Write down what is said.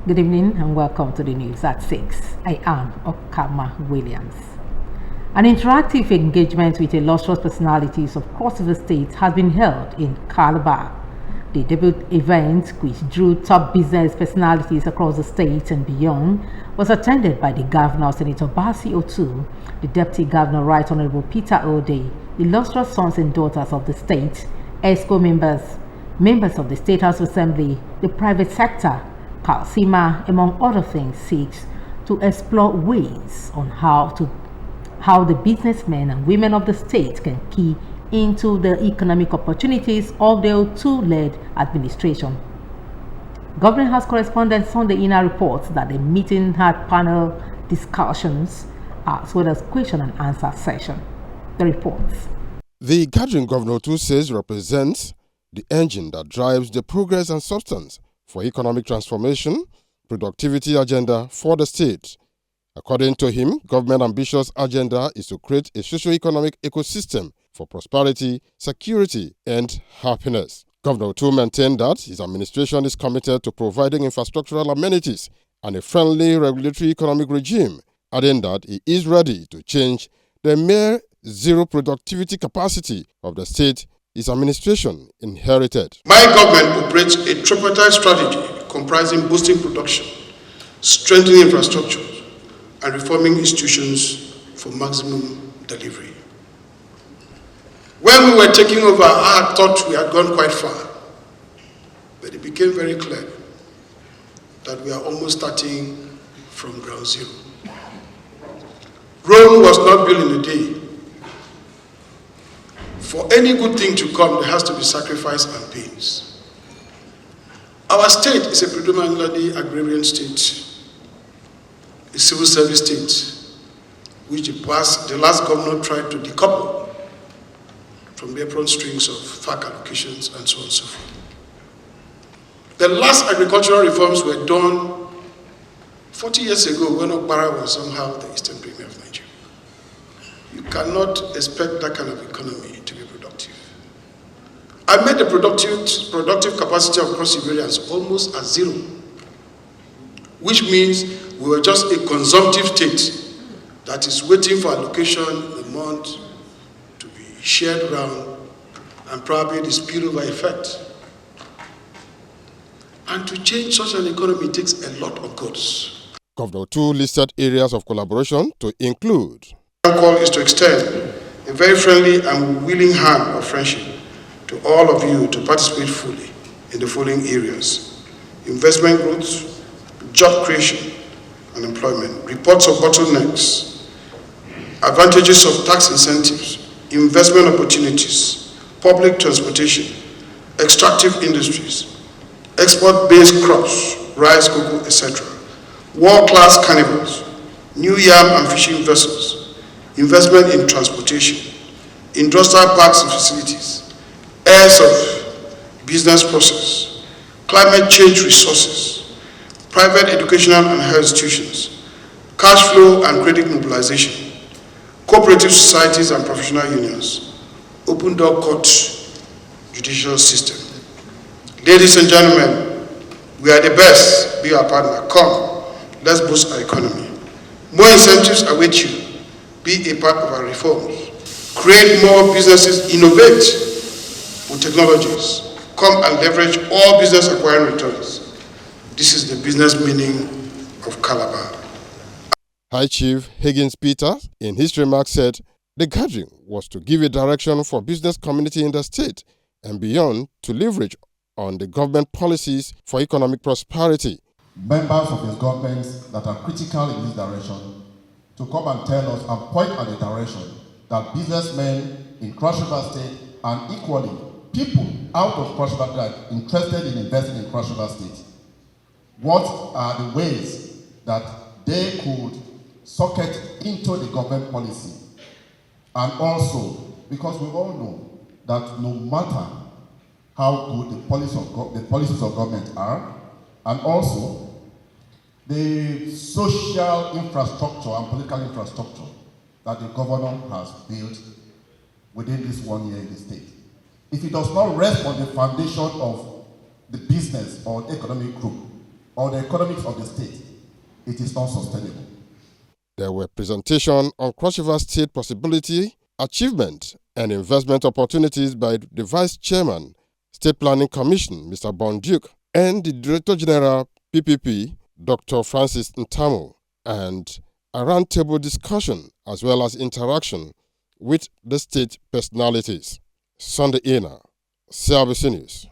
Good evening and welcome to the news at 6. I am Okama Williams. An interactive engagement with illustrious personalities across the state has been held in Calabar. The debut event, which drew top business personalities across the state and beyond, was attended by the Governor, Senator Basi Otu, the Deputy Governor, Right Honorable Peter Ode, illustrious sons and daughters of the state, ESCO members, members of the State House Assembly, the private sector, Kalsima, among other things, seeks to explore ways on how the businessmen and women of the state can key into the economic opportunities of the Otu-led administration. Government House correspondent Sunday Ina reports that the meeting had panel discussions as well as question and answer session. The reports. The gathering, Governor Otu says, represents the engine that drives the progress and substance for economic transformation, productivity agenda for the state. According to him, government ambitious agenda is to create a socio-economic ecosystem for prosperity, security, and happiness. Governor Otu maintained that his administration is committed to providing infrastructural amenities and a friendly regulatory economic regime, adding that he is ready to change the mere zero productivity capacity of the state his administration inherited. My government operates a tripartite strategy comprising boosting production, strengthening infrastructure, and reforming institutions for maximum delivery. When we were taking over, I had thought we had gone quite far, but it became very clear that we are almost starting from ground zero. Rome was not built in a day. For any good thing to come, there has to be sacrifice and pains. Our state is a predominantly agrarian state, a civil service state, which the last governor tried to decouple from the apron strings of FAC allocations and so on and so forth. The last agricultural reforms were done 40 years ago when Okpara was somehow the Eastern Premier of Nigeria. You cannot expect that kind of economy to be productive. I made the productive capacity of cross civilians almost at zero, which means we were just a consumptive state that is waiting for allocation in a month to be shared around and probably the spillover effect. And to change such an economy takes a lot of guts. Governor Otu listed areas of collaboration to include. Our call is to extend a very friendly and willing hand of friendship to all of you to participate fully in the following areas: investment growth, job creation and employment, reports of bottlenecks, advantages of tax incentives, investment opportunities, public transportation, extractive industries, export-based crops, rice, cocoa, etc., world-class carnivals, new yam and fishing vessels, investment in transportation, industrial parks and facilities, areas of business process, climate change resources, private educational and health institutions, cash flow and credit mobilization, cooperative societies and professional unions, open door court judicial system. Ladies and gentlemen, we are the best. Be our partner. Come, let's boost our economy. More incentives await you. Be a part of our reforms. Create more businesses, innovate with technologies. Come and leverage all business acquiring returns. This is the business meaning of Calabar. High Chief Higgins Peter, in his remarks, said the gathering was to give a direction for business community in the state and beyond to leverage on the government policies for economic prosperity. Members of his governments that are critical in this direction to come and tell us and point at the direction that businessmen in Cross River State and equally people out of Cross River that are interested in investing in Cross River State, what are the ways that they could socket into the government policy? And also, because we all know that no matter how good the policies of government are, and also the social infrastructure and political infrastructure that the governor has built within this 1 year in the state. If it does not rest on the foundation of the business or economic group, or the economics of the state, it is not sustainable. There were presentations on Cross River State possibility, achievement, and investment opportunities by the Vice Chairman, State Planning Commission, Mr. Bonduke, and the Director General, PPP, Dr. Francis Ntamo, and a roundtable discussion as well as interaction with the state personalities. Sunday Ena, CRS News.